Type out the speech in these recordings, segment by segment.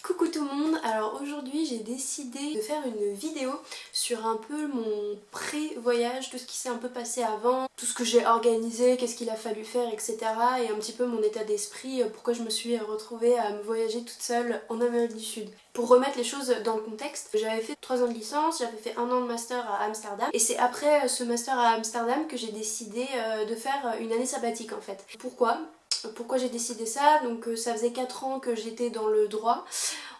Coucou tout le monde, alors aujourd'hui j'ai décidé de faire une vidéo sur un peu mon pré-voyage, tout ce qui s'est un peu passé avant, tout ce que j'ai organisé, qu'est-ce qu'il a fallu faire, etc. Et un petit peu mon état d'esprit, pourquoi je me suis retrouvée à me voyager toute seule en Amérique du Sud. Pour remettre les choses dans le contexte, j'avais fait 3 ans de licence, j'avais fait 1 an de master à Amsterdam et c'est après ce master à Amsterdam que j'ai décidé de faire une année sabbatique en fait. Pourquoi j'ai décidé ça? Donc ça faisait 4 ans que j'étais dans le droit.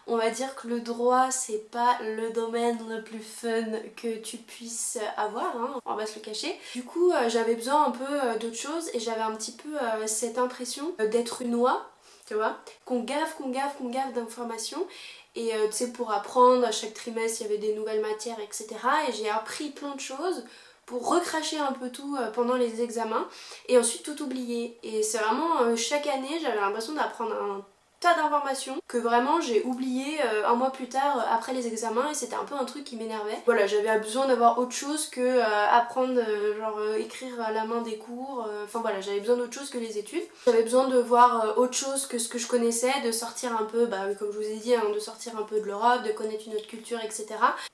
On va dire que le droit c'est pas le domaine le plus fun que tu puisses avoir, hein, on va se le cacher. Du coup j'avais besoin un peu d'autre chose et j'avais un petit peu cette impression d'être une oie, tu vois, qu'on gave d'informations. Et tu sais, pour apprendre, à chaque trimestre il y avait des nouvelles matières, etc. Et j'ai appris plein de choses pour recracher un peu tout pendant les examens et ensuite tout oublier. Et c'est vraiment chaque année j'avais l'impression d'apprendre un tas d'informations que vraiment j'ai oublié un mois plus tard après les examens et c'était un peu un truc qui m'énervait. Voilà, j'avais besoin d'avoir autre chose que apprendre écrire à la main des cours, enfin voilà, j'avais besoin d'autre chose que les études. J'avais besoin de voir autre chose que ce que je connaissais, de sortir un peu, comme je vous ai dit, hein, de sortir un peu de l'Europe, de connaître une autre culture, etc.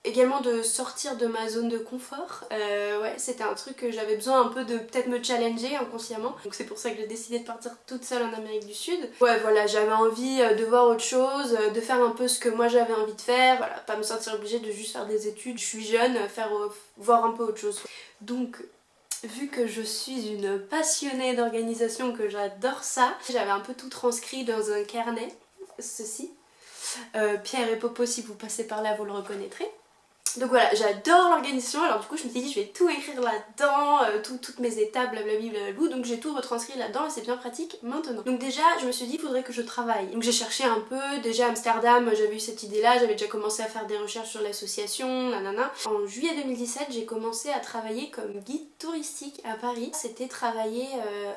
Également de sortir de ma zone de confort. Ouais, c'était un truc que j'avais besoin un peu de peut-être me challenger inconsciemment. Donc c'est pour ça que j'ai décidé de partir toute seule en Amérique du Sud. Ouais, voilà, j'avais envie de voir autre chose, de faire un peu ce que moi j'avais envie de faire. Voilà, pas me sentir obligée de juste faire des études. Je suis jeune, voir un peu autre chose. Donc vu que je suis une passionnée d'organisation, que j'adore ça, j'avais un peu tout transcrit dans un carnet, ceci. Pierre et Popo, si vous passez par là, vous le reconnaîtrez. Donc voilà, j'adore l'organisation, alors du coup je me suis dit je vais tout écrire là-dedans, toutes mes étapes, blablabla, donc j'ai tout retranscrit là-dedans et c'est bien pratique maintenant. Donc déjà je me suis dit il faudrait que je travaille. Donc j'ai cherché un peu, déjà à Amsterdam j'avais eu cette idée là, j'avais déjà commencé à faire des recherches sur l'association, nanana. En juillet 2017 j'ai commencé à travailler comme guide touristique à Paris. C'était travailler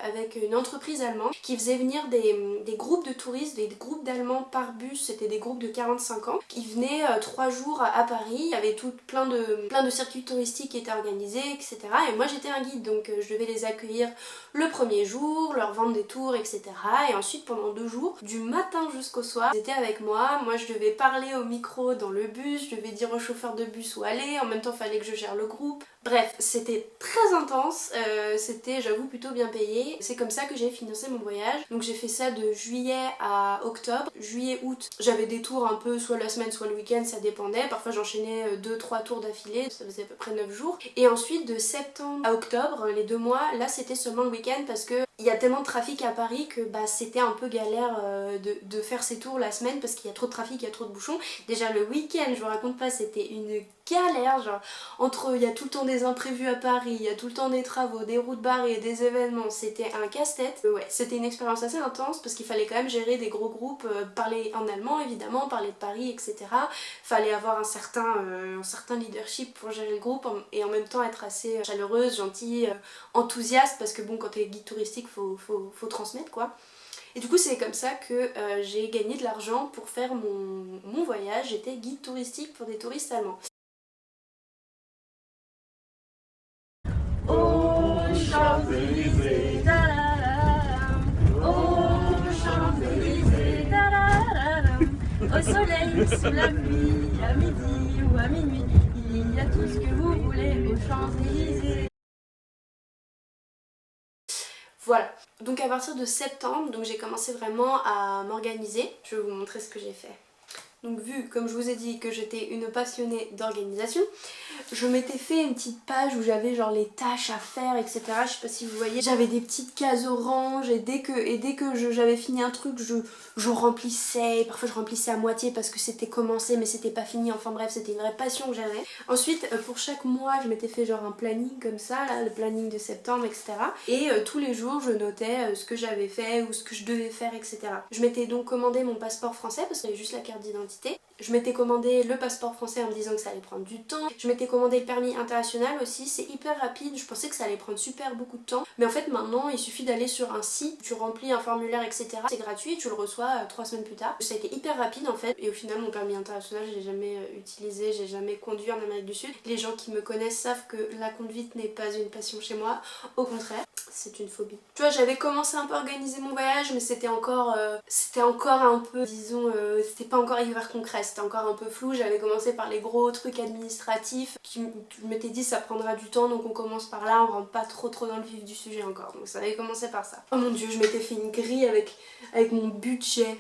avec une entreprise allemande qui faisait venir des groupes de touristes, des groupes d'Allemands par bus, c'était des groupes de 45 ans, qui venaient 3 jours à Paris, il y avait plein de circuits touristiques qui étaient organisés, etc. Et moi j'étais un guide, donc je devais les accueillir le premier jour, leur vendre des tours, etc. Et ensuite pendant 2 jours, du matin jusqu'au soir, ils étaient avec moi. Moi je devais parler au micro dans le bus, je devais dire au chauffeur de bus où aller, en même temps il fallait que je gère le groupe. Bref, c'était très intense, c'était j'avoue plutôt bien payé. C'est comme ça que j'ai financé mon voyage. Donc j'ai fait ça de juillet à octobre. Juillet, août, j'avais des tours un peu soit la semaine soit le week-end, ça dépendait. Parfois j'enchaînais 2-3 tours d'affilée, ça faisait à peu près 9 jours. Et ensuite de septembre à octobre, les 2 mois, là c'était seulement le week-end parce que il y a tellement de trafic à Paris que c'était un peu galère de faire ces tours la semaine parce qu'il y a trop de trafic, il y a trop de bouchons. Déjà le week-end, je vous raconte pas, c'était une galère, genre entre il y a tout le temps des imprévus à Paris, il y a tout le temps des travaux, des routes barrées, des événements, c'était un casse-tête. Ouais, c'était une expérience assez intense parce qu'il fallait quand même gérer des gros groupes, parler en allemand évidemment, parler de Paris, etc. Fallait avoir un certain leadership pour gérer le groupe et en même temps être assez chaleureuse, gentille, enthousiaste parce que bon, quand t'es guide touristique faut transmettre quoi. Et du coup c'est comme ça que j'ai gagné de l'argent pour faire mon voyage. J'étais guide touristique pour des touristes allemands. Aux Champs-Élysées, aux Champs-Élysées, au soleil, sous la pluie, à midi ou à minuit, il y a tout ce que vous voulez aux Champs-Élysées. Voilà, donc à partir de septembre, donc j'ai commencé vraiment à m'organiser. Je vais vous montrer ce que j'ai fait. Donc vu, comme je vous ai dit, que j'étais une passionnée d'organisation, je m'étais fait une petite page où j'avais genre les tâches à faire, etc. Je sais pas si vous voyez, j'avais des petites cases oranges et dès que j'avais fini un truc, je remplissais. Parfois je remplissais à moitié parce que c'était commencé mais c'était pas fini. Enfin bref, c'était une vraie passion que j'avais. Ensuite, pour chaque mois, je m'étais fait genre un planning comme ça, là, le planning de septembre, etc. Et tous les jours, je notais ce que j'avais fait ou ce que je devais faire, etc. Je m'étais donc commandé mon passeport français parce qu'il y avait juste la carte d'identité. Je m'étais commandé le passeport français en me disant que ça allait prendre du temps. Je m'étais commandé le permis international aussi, c'est hyper rapide. Je pensais que ça allait prendre super beaucoup de temps. Mais en fait maintenant il suffit d'aller sur un site, tu remplis un formulaire, etc. C'est gratuit, tu le reçois 3 semaines plus tard. Ça a été hyper rapide en fait. Et au final mon permis international je l'ai jamais utilisé, j'ai jamais conduit en Amérique du Sud. Les gens qui me connaissent savent que la conduite n'est pas une passion chez moi. Au contraire, c'est une phobie. Tu vois, j'avais commencé un peu à organiser mon voyage mais c'était encore un peu, disons, c'était pas encore hyper l'itinéraire concret, c'était encore un peu flou, j'avais commencé par les gros trucs administratifs, je m'étais dit ça prendra du temps donc on commence par là, on rentre pas trop dans le vif du sujet encore, donc ça avait commencé par ça. Oh mon dieu, je m'étais fait une grille avec mon budget.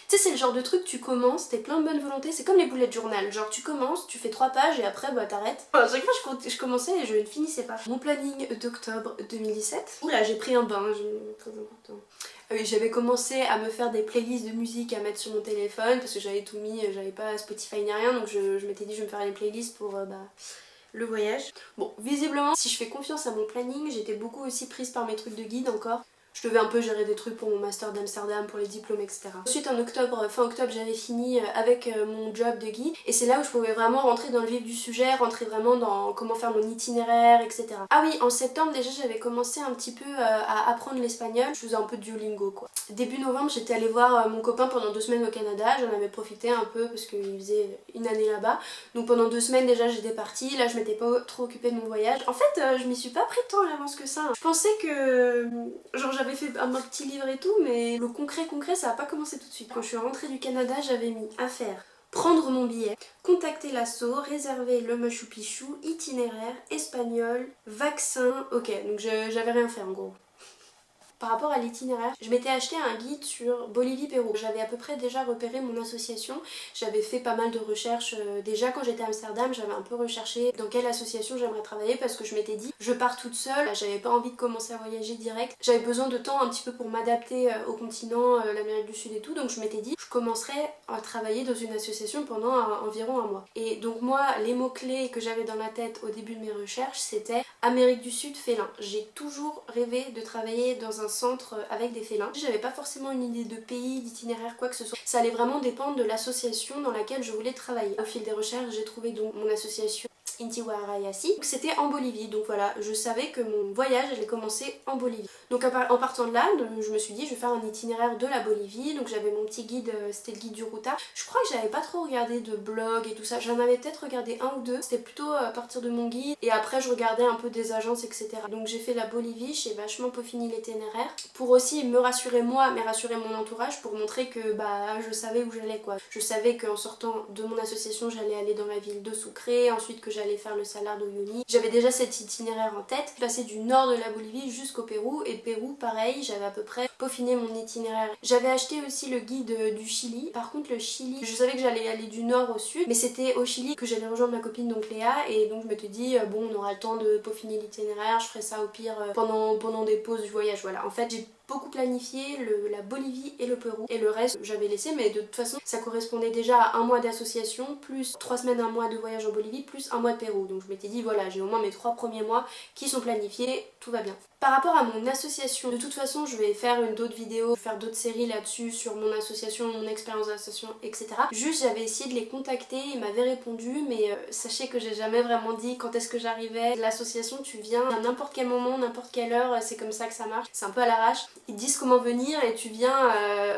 Tu sais, c'est le genre de truc, tu commences, t'es plein de bonne volonté, c'est comme les bullet journal, genre tu commences, tu fais 3 pages et après bah t'arrêtes. À chaque fois je commençais et je ne finissais pas. Mon planning d'octobre 2017. Oula, j'ai pris un bain, très important. Ah oui, j'avais commencé à me faire des playlists de musique à mettre sur mon téléphone parce que j'avais tout mis, j'avais pas Spotify ni rien, donc je m'étais dit je vais me faire les playlists pour le voyage. Bon, visiblement, si je fais confiance à mon planning, j'étais beaucoup aussi prise par mes trucs de guide encore. Je devais un peu gérer des trucs pour mon master d'Amsterdam, pour les diplômes, etc. Ensuite en octobre, fin octobre, j'avais fini avec mon job de guide et c'est là où je pouvais vraiment rentrer dans le vif du sujet, rentrer vraiment dans comment faire mon itinéraire, etc. Ah oui, en septembre déjà j'avais commencé un petit peu à apprendre l'espagnol, je faisais un peu de Duolingo quoi. Début novembre j'étais allée voir mon copain pendant 2 semaines au Canada, j'en avais profité un peu parce qu'il faisait une année là-bas. Donc pendant 2 semaines déjà j'étais partie, là je m'étais pas trop occupée de mon voyage. En fait je m'y suis pas pris tant à l'avance que ça. Je pensais que genre j'avais fait un petit livre et tout, mais le concret ça a pas commencé tout de suite. Quand je suis rentrée du Canada, j'avais mis à faire prendre mon billet, contacter l'asso, réserver le Machu Picchu, itinéraire, espagnol, vaccin, ok, donc j'avais rien fait en gros. Par rapport à l'itinéraire, je m'étais acheté un guide sur Bolivie-Pérou. J'avais à peu près déjà repéré mon association, j'avais fait pas mal de recherches. Déjà quand j'étais à Amsterdam, j'avais un peu recherché dans quelle association j'aimerais travailler parce que je m'étais dit, je pars toute seule, j'avais pas envie de commencer à voyager direct. J'avais besoin de temps un petit peu pour m'adapter au continent, l'Amérique du Sud et tout, donc je m'étais dit, je commencerai à travailler dans une association pendant environ un mois. Et donc moi, les mots-clés que j'avais dans la tête au début de mes recherches, c'était Amérique du Sud, félin. J'ai toujours rêvé de travailler dans un centre avec des félins. J'avais pas forcément une idée de pays, d'itinéraire, quoi que ce soit. Ça allait vraiment dépendre de l'association dans laquelle je voulais travailler. Au fil des recherches, j'ai trouvé donc mon association Inti Huarayasi. C'était en Bolivie, donc voilà, je savais que mon voyage allait commencer en Bolivie. Donc en partant de là, je me suis dit je vais faire un itinéraire de la Bolivie, donc j'avais mon petit guide, c'était le guide du Ruta. Je crois que j'avais pas trop regardé de blog et tout ça, j'en avais peut-être regardé un ou deux, c'était plutôt à partir de mon guide et après je regardais un peu des agences etc. Donc j'ai fait la Bolivie, j'ai vachement peaufiné l'itinéraire pour aussi me rassurer moi, mais rassurer mon entourage pour montrer que bah je savais où j'allais quoi. Je savais qu'en sortant de mon association j'allais aller dans la ville de Sucre, ensuite que j'allais faire le Salar de Uyuni. J'avais déjà cet itinéraire en tête, passer du nord de la Bolivie jusqu'au Pérou et Pérou pareil, j'avais à peu près peaufiné mon itinéraire. J'avais acheté aussi le guide du Chili. Par contre le Chili, je savais que j'allais aller du nord au sud, mais c'était au Chili que j'allais rejoindre ma copine donc Léa et donc je m'étais dit bon on aura le temps de peaufiner l'itinéraire, je ferai ça au pire pendant des pauses du voyage. Voilà, en fait j'ai beaucoup planifié la Bolivie et le Pérou et le reste j'avais laissé, mais de toute façon ça correspondait déjà à un mois d'association plus 3 semaines, un mois de voyage en Bolivie plus un mois de Pérou, donc je m'étais dit voilà j'ai au moins mes 3 premiers mois qui sont planifiés, tout va bien. Par rapport à mon association, de toute façon je vais faire d'autres vidéos, faire d'autres séries là-dessus sur mon association, mon expérience d'association, etc. Juste j'avais essayé de les contacter, ils m'avaient répondu, mais sachez que j'ai jamais vraiment dit quand est-ce que j'arrivais. L'association tu viens à n'importe quel moment, n'importe quelle heure, c'est comme ça que ça marche, c'est un peu à l'arrache. Ils te disent comment venir et tu viens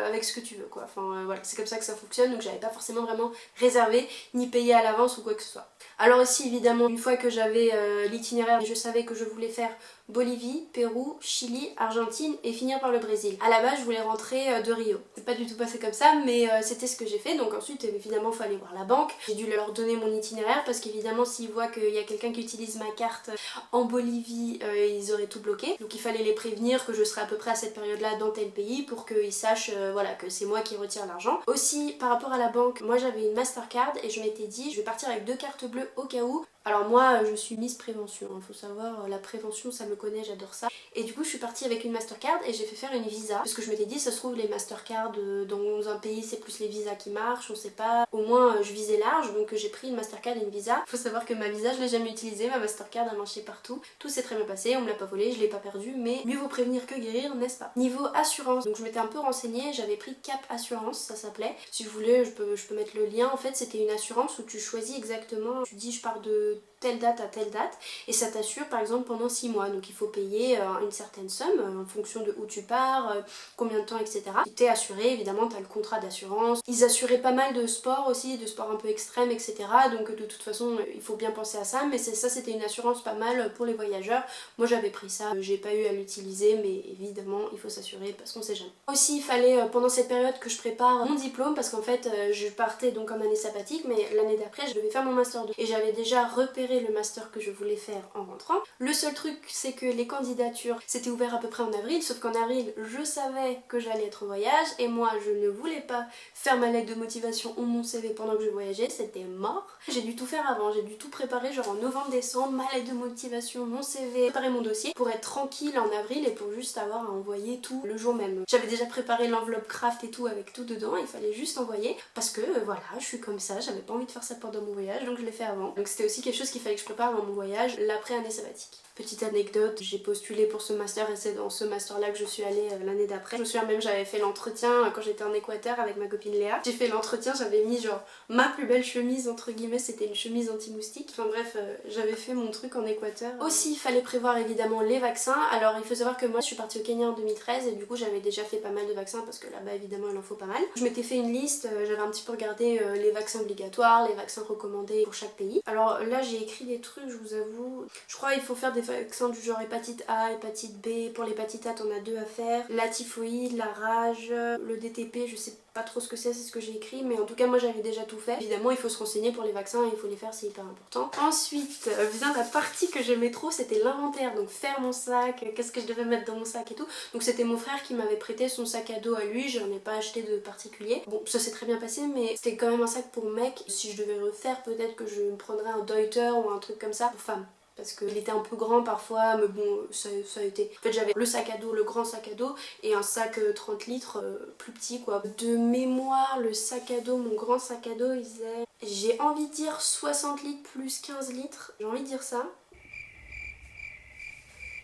avec ce que tu veux quoi, enfin voilà, c'est comme ça que ça fonctionne, donc j'avais pas forcément vraiment réservé ni payé à l'avance ou quoi que ce soit. Alors aussi évidemment une fois que j'avais l'itinéraire, je savais que je voulais faire Bolivie, Pérou, Chili, Argentine et finir par le Brésil. À la base je voulais rentrer de Rio. C'est pas du tout passé comme ça mais c'était ce que j'ai fait, donc ensuite évidemment il fallait voir la banque. J'ai dû leur donner mon itinéraire parce qu'évidemment s'ils voient qu'il y a quelqu'un qui utilise ma carte en Bolivie ils auraient tout bloqué. Donc il fallait les prévenir que je serais à peu près à cette période là dans tel pays pour qu'ils sachent voilà, que c'est moi qui retire l'argent. Aussi par rapport à la banque, moi j'avais une Mastercard et je m'étais dit je vais partir avec 2 cartes bleues au cas où. Alors moi je suis Miss Prévention, faut savoir, la prévention ça me connaît, j'adore ça. Et du coup je suis partie avec une Mastercard et j'ai fait faire une Visa. Parce que je m'étais dit ça se trouve les Mastercard dans un pays c'est plus les visas qui marchent, on sait pas. Au moins je visais large donc j'ai pris une Mastercard et une Visa. Faut savoir que ma Visa je l'ai jamais utilisée, ma Mastercard a marché partout. Tout s'est très bien passé, on me l'a pas volé, je l'ai pas perdu, mais mieux vaut prévenir que guérir, n'est-ce pas? Niveau assurance, donc je m'étais un peu renseignée, j'avais pris Cap Assurance, ça s'appelait. Si vous voulez je peux mettre le lien, en fait c'était une assurance où tu choisis exactement, tu dis je pars de telle date à telle date et ça t'assure par exemple pendant 6 mois. Donc il faut payer une certaine somme en fonction de où tu pars, combien de temps, etc. T'es assuré, évidemment t'as le contrat d'assurance. Ils assuraient pas mal de sports aussi, de sports un peu extrêmes, etc. Donc de toute façon il faut bien penser à ça, mais ça c'était une assurance pas mal pour les voyageurs. Moi j'avais pris ça, j'ai pas eu à l'utiliser, mais évidemment il faut s'assurer parce qu'on sait jamais. Aussi il fallait pendant cette période que je prépare mon diplôme parce qu'en fait je partais donc en année sabbatique, mais l'année d'après je devais faire mon master 2 et j'avais déjà repéré le master que je voulais faire en rentrant. Le seul truc c'est que les candidatures c'était ouvert à peu près en avril, sauf qu'en avril je savais que j'allais être au voyage et moi je ne voulais pas faire ma lettre de motivation ou mon CV pendant que je voyageais, c'était mort. J'ai dû tout faire avant, j'ai dû tout préparer genre en novembre-décembre, ma lettre de motivation, mon CV, préparer mon dossier pour être tranquille en avril et pour juste avoir à envoyer tout le jour même. J'avais déjà préparé l'enveloppe craft et tout avec tout dedans, il fallait juste envoyer parce que voilà, je suis comme ça, j'avais pas envie de faire ça pendant mon voyage donc je l'ai fait avant. Donc c'était aussi quelque chose qu'il fallait que je prépare avant mon voyage, l'après-année sabbatique. Petite anecdote, j'ai postulé pour ce master et c'est dans ce master là que je suis allée l'année d'après. Je me souviens même j'avais fait l'entretien quand j'étais en Équateur avec ma copine Léa. J'ai fait l'entretien, j'avais mis genre ma plus belle chemise entre guillemets, c'était une chemise anti-moustique. Enfin bref, j'avais fait mon truc en Équateur. Aussi il fallait prévoir évidemment les vaccins. Alors il faut savoir que moi je suis partie au Kenya en 2013 et du coup j'avais déjà fait pas mal de vaccins parce que là-bas évidemment il en faut pas mal. Je m'étais fait une liste, j'avais un petit peu regardé les vaccins obligatoires, les vaccins recommandés pour chaque pays. Alors là j'ai écrit des trucs, je vous avoue. Je crois qu'il faut faire des vaccins du genre hépatite A, hépatite B. Pour l'hépatite A t'en as 2 à faire. La typhoïde, la rage, le DTP, je sais pas trop ce que c'est ce que j'ai écrit, mais en tout cas moi j'avais déjà tout fait. Évidemment il faut se renseigner pour les vaccins, il faut les faire, c'est hyper important. Ensuite vient la partie que j'aimais trop, c'était l'inventaire, donc faire mon sac, qu'est-ce que je devais mettre dans mon sac et tout. Donc c'était mon frère qui m'avait prêté son sac à dos à lui, j'en ai pas acheté de particulier. Bon ça s'est très bien passé, mais c'était quand même un sac pour mec. Si je devais refaire, peut-être que je me prendrais un Deuter ou un truc comme ça pour femme. Parce qu'il était un peu grand parfois, mais bon, ça a été... En fait, j'avais le sac à dos, le grand sac à dos, et un sac 30 litres plus petit, quoi. De mémoire, le sac à dos, mon grand sac à dos, il faisait... J'ai envie de dire 60 litres plus 15 litres. J'ai envie de dire ça.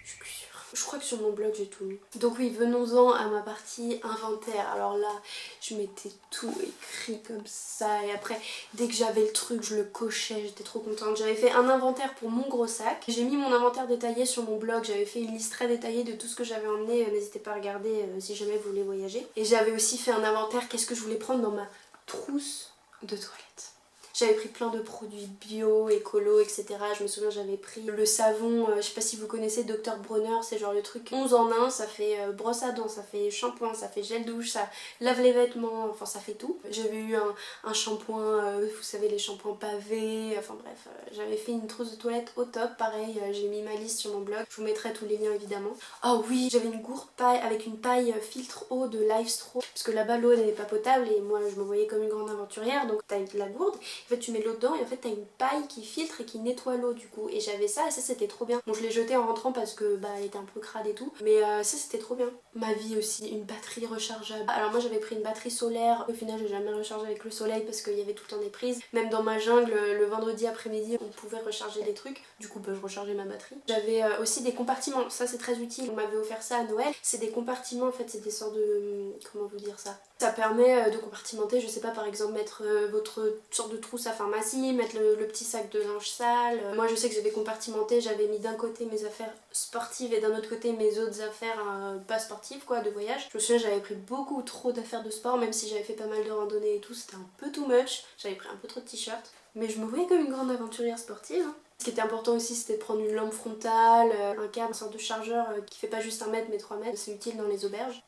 Je suis plus sûre. Je crois que sur mon blog j'ai tout mis. Donc oui, venons-en à ma partie inventaire. Alors là, je m'étais tout écrit comme ça et après, dès que j'avais le truc, je le cochais, j'étais trop contente. J'avais fait un inventaire pour mon gros sac. J'ai mis mon inventaire détaillé sur mon blog, j'avais fait une liste très détaillée de tout ce que j'avais emmené. N'hésitez pas à regarder si jamais vous voulez voyager. Et j'avais aussi fait un inventaire, qu'est-ce que je voulais prendre dans ma trousse de toilette. J'avais pris plein de produits bio, écolo, etc. Je me souviens j'avais pris le savon, je sais pas si vous connaissez Dr Bronner, c'est genre le truc 11 en 1, ça fait brosse à dents, ça fait shampoing, ça fait gel douche, ça lave les vêtements, enfin ça fait tout. J'avais eu un shampoing, vous savez les shampoings pavés, enfin bref, j'avais fait une trousse de toilette au top, pareil, j'ai mis ma liste sur mon blog, je vous mettrai tous les liens évidemment. Oh oui, j'avais une gourde paille avec une paille filtre eau de Lifestro, parce que là-bas l'eau n'est pas potable et moi je me voyais comme une grande aventurière, donc t'as la gourde. En fait tu mets de l'eau dedans et en fait t'as une paille qui filtre et qui nettoie l'eau du coup. Et j'avais ça et ça c'était trop bien. Bon je l'ai jeté en rentrant parce que bah elle était un peu crade et tout. Mais ça c'était trop bien. Ma vie aussi, une batterie rechargeable. Alors moi j'avais pris une batterie solaire. Au final j'ai jamais rechargé avec le soleil parce qu'il y avait tout le temps des prises. Même dans ma jungle le vendredi après-midi on pouvait recharger des trucs. Du coup bah, je rechargeais ma batterie. J'avais aussi des compartiments. Ça c'est très utile. On m'avait offert ça à Noël. C'est des compartiments en fait. C'est des sortes de... comment vous dire ça? Ça permet de compartimenter, je sais pas, par exemple mettre votre sorte de trousse à pharmacie, mettre le petit sac de linge sale. Moi je sais que j'avais compartimenté, j'avais mis d'un côté mes affaires sportives et d'un autre côté mes autres affaires pas sportives quoi, de voyage. Je me souviens j'avais pris beaucoup trop d'affaires de sport, même si j'avais fait pas mal de randonnées et tout, c'était un peu too much. J'avais pris un peu trop de t-shirts. Mais je me voyais comme une grande aventurière sportive. Hein. Ce qui était important aussi c'était de prendre une lampe frontale, un câble, une sorte de chargeur qui fait pas juste 1 mètre mais 3 mètres. C'est utile dans les auberges.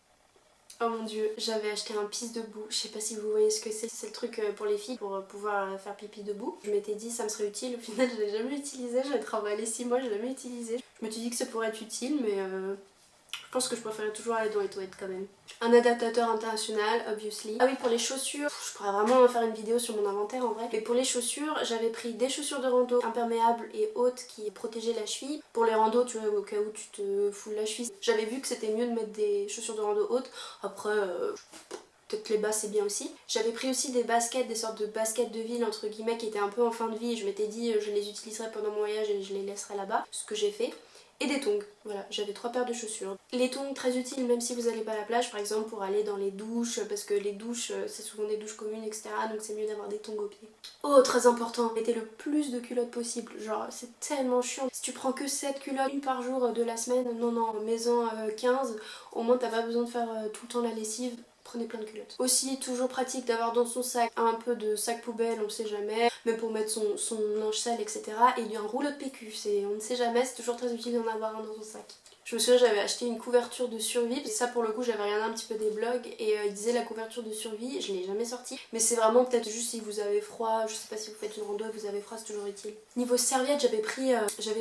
Oh mon dieu, j'avais acheté un pisse debout, je sais pas si vous voyez ce que c'est le truc pour les filles pour pouvoir faire pipi debout. Je m'étais dit ça me serait utile, au final je l'ai jamais utilisé, j'ai travaillé 6 mois, je l'ai jamais utilisé. Je me suis dit que ça pourrait être utile mais je pense que je préférais toujours aller dans les toilettes quand même. Un adaptateur international, obviously. Ah oui, pour les chaussures, je pourrais vraiment faire une vidéo sur mon inventaire en vrai. Mais pour les chaussures, j'avais pris des chaussures de rando imperméables et hautes qui protégeaient la cheville. Pour les randos, tu vois, au cas où tu te foules la cheville. J'avais vu que c'était mieux de mettre des chaussures de rando hautes. Après, peut-être les bas c'est bien aussi. J'avais pris aussi des baskets, des sortes de baskets de ville entre guillemets qui étaient un peu en fin de vie. Je m'étais dit je les utiliserai pendant mon voyage et je les laisserai là-bas. Ce que j'ai fait. et des tongs. Voilà, j'avais 3 paires de chaussures. Les tongs très utiles même si vous n'allez pas à la plage, par exemple pour aller dans les douches, parce que les douches c'est souvent des douches communes, etc. Donc c'est mieux d'avoir des tongs aux pieds. Oh, très important, mettez le plus de culottes possible. Genre c'est tellement chiant. Si tu prends que 7 culottes, une par jour de la semaine, non, mets-en 15, au moins t'as pas besoin de faire tout le temps la lessive. Prenez plein de culottes. Aussi, toujours pratique d'avoir dans son sac un peu de sac poubelle, on ne sait jamais, même pour mettre son linge sale, etc. Et il y a un rouleau de PQ, on ne sait jamais, c'est toujours très utile d'en avoir un dans son sac. Je me souviens, j'avais acheté une couverture de survie, et ça pour le coup j'avais regardé un petit peu des blogs et il disait la couverture de survie, je l'ai jamais sortie, mais c'est vraiment peut-être juste si vous avez froid, je sais pas si vous faites une rando et vous avez froid, c'est toujours utile. Niveau serviette, j'avais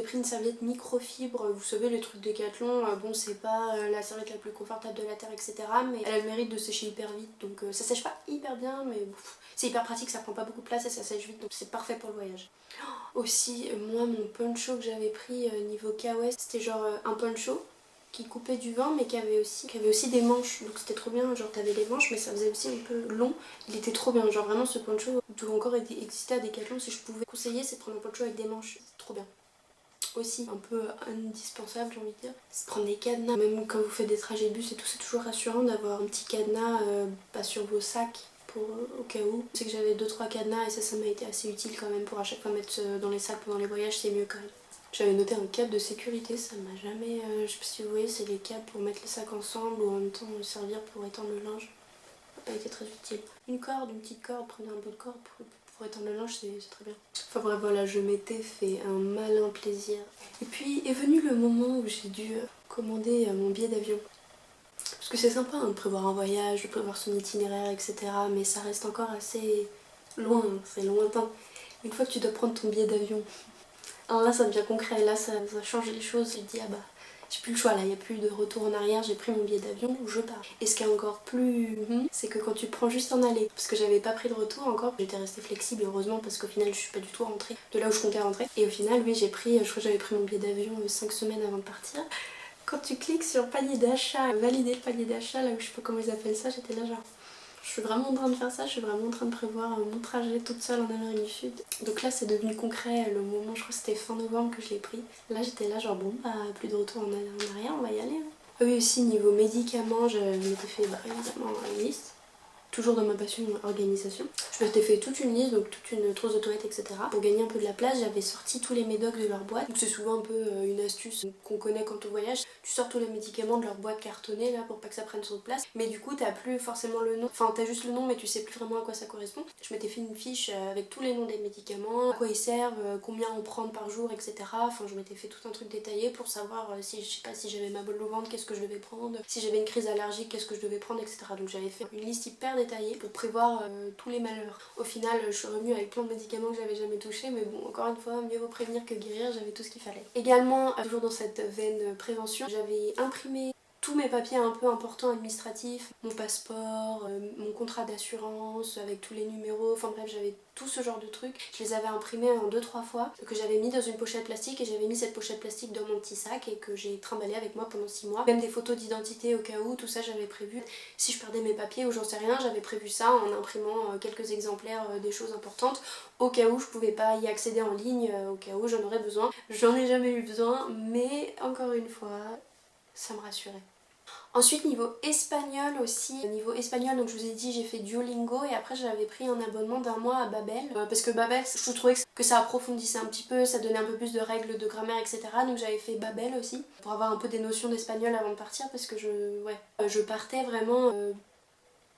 pris une serviette microfibre, vous savez les trucs Décathlon, bon c'est pas la serviette la plus confortable de la terre, etc. mais elle a le mérite de sécher hyper vite, donc ça sèche pas hyper bien, mais c'est hyper pratique, ça prend pas beaucoup de place et ça sèche vite, donc c'est parfait pour le voyage. Aussi, moi mon poncho que j'avais pris niveau K-West, c'était genre un poncho qui coupait du vent mais qui avait aussi des manches, donc c'était trop bien, genre t'avais les manches mais ça faisait aussi un peu long, il était trop bien, genre vraiment ce poncho doit encore exister à Decathlon, si je pouvais conseiller c'est de prendre un poncho avec des manches, c'est trop bien. Aussi un peu indispensable j'ai envie de dire, c'est de prendre des cadenas, même quand vous faites des trajets de bus et tout, c'est toujours rassurant d'avoir un petit cadenas pas sur vos sacs. Au cas où. Je sais que j'avais 2-3 cadenas et ça m'a été assez utile quand même pour à chaque fois mettre dans les sacs pendant les voyages, c'est mieux quand même. J'avais noté un câble de sécurité, ça m'a jamais... je sais pas si vous voyez, c'est les câbles pour mettre les sacs ensemble ou en même temps servir pour étendre le linge. Ça n'a pas été très utile. Une petite corde, prenez un bout de corde pour étendre le linge, c'est très bien. Enfin bref, voilà, je m'étais fait un malin plaisir. Et puis est venu le moment où j'ai dû commander mon billet d'avion. Parce que c'est sympa hein, de prévoir un voyage, de prévoir son itinéraire, etc. Mais ça reste encore assez loin, c'est lointain. Une fois que tu dois prendre ton billet d'avion, alors là ça devient concret, là ça change les choses. Je me dis ah bah j'ai plus le choix là, il n'y a plus de retour en arrière, j'ai pris mon billet d'avion, je pars. Et ce qui est encore plus c'est que quand tu prends juste en aller, parce que j'avais pas pris de retour encore, j'étais restée flexible heureusement parce qu'au final je suis pas du tout rentrée de là où je comptais rentrer. Et au final oui j'ai pris, je crois que j'avais pris mon billet d'avion 5 semaines avant de partir. Quand tu cliques sur panier d'achat, valider le panier d'achat, là où je sais pas comment ils appellent ça, j'étais là genre... Je suis vraiment en train de faire ça, je suis vraiment en train de prévoir mon trajet toute seule en Amérique du Sud. Donc là c'est devenu concret le moment, je crois que c'était fin novembre que je l'ai pris. Là j'étais là genre bon bah plus de retour en arrière, on va y aller. Hein. Ah oui aussi niveau médicaments, je m'étais fait évidemment une liste. Toujours dans ma passion organisation. Je m'étais fait toute une liste, donc toute une trousse de toilettes, etc. Pour gagner un peu de la place, j'avais sorti tous les médocs de leur boîte. Donc c'est souvent un peu une astuce qu'on connaît quand on voyage. Tu sors tous les médicaments de leur boîte cartonnée là pour pas que ça prenne trop de place. Mais du coup t'as plus forcément le nom. Enfin t'as juste le nom mais tu sais plus vraiment à quoi ça correspond. Je m'étais fait une fiche avec tous les noms des médicaments, à quoi ils servent, combien on prend par jour, etc. Enfin je m'étais fait tout un truc détaillé pour savoir si je sais pas si j'avais ma boule au ventre, qu'est-ce que je devais prendre, si j'avais une crise allergique, qu'est-ce que je devais prendre, etc. Donc j'avais fait une liste hyper détaillée pour prévoir tous les malheurs. Au final je suis revenue avec plein de médicaments que j'avais jamais touchés, mais bon encore une fois mieux vaut prévenir que guérir, j'avais tout ce qu'il fallait. Également toujours dans cette veine prévention, j'avais imprimé tous mes papiers un peu importants administratifs, mon passeport, mon contrat d'assurance avec tous les numéros, enfin bref j'avais tout ce genre de trucs. Je les avais imprimés en 2-3 fois, que j'avais mis dans une pochette plastique et j'avais mis cette pochette plastique dans mon petit sac et que j'ai trimballé avec moi pendant 6 mois. Même des photos d'identité au cas où, tout ça j'avais prévu. Si je perdais mes papiers ou j'en sais rien, j'avais prévu ça en imprimant quelques exemplaires des choses importantes au cas où je pouvais pas y accéder en ligne, au cas où j'en aurais besoin. J'en ai jamais eu besoin, mais encore une fois, ça me rassurait. Ensuite niveau espagnol aussi, niveau espagnol donc je vous ai dit j'ai fait Duolingo et après j'avais pris un abonnement d'un mois à Babel parce que Babel je trouvais que ça approfondissait un petit peu, ça donnait un peu plus de règles de grammaire etc. Donc j'avais fait Babel aussi pour avoir un peu des notions d'espagnol avant de partir parce que je partais vraiment...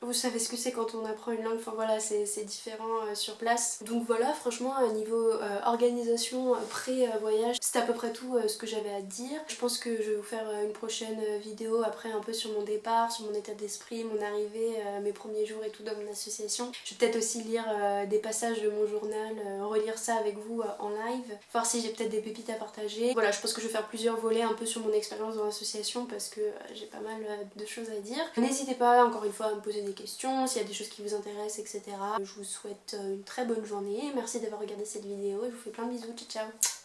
Vous savez ce que c'est quand on apprend une langue, enfin voilà c'est différent sur place. Donc voilà franchement niveau organisation pré-voyage c'est à peu près tout ce que j'avais à dire. Je pense que je vais vous faire une prochaine vidéo après un peu sur mon départ, sur mon état d'esprit, mon arrivée, mes premiers jours et tout dans mon association. Je vais peut-être aussi lire des passages de mon journal, relire ça avec vous en live, voir si j'ai peut-être des pépites à partager. Voilà je pense que je vais faire plusieurs volets un peu sur mon expérience dans l'association parce que j'ai pas mal de choses à dire. N'hésitez pas encore une fois à me poser des questions, s'il y a des choses qui vous intéressent, etc. Je vous souhaite une très bonne journée, merci d'avoir regardé cette vidéo et je vous fais plein de bisous, ciao ciao.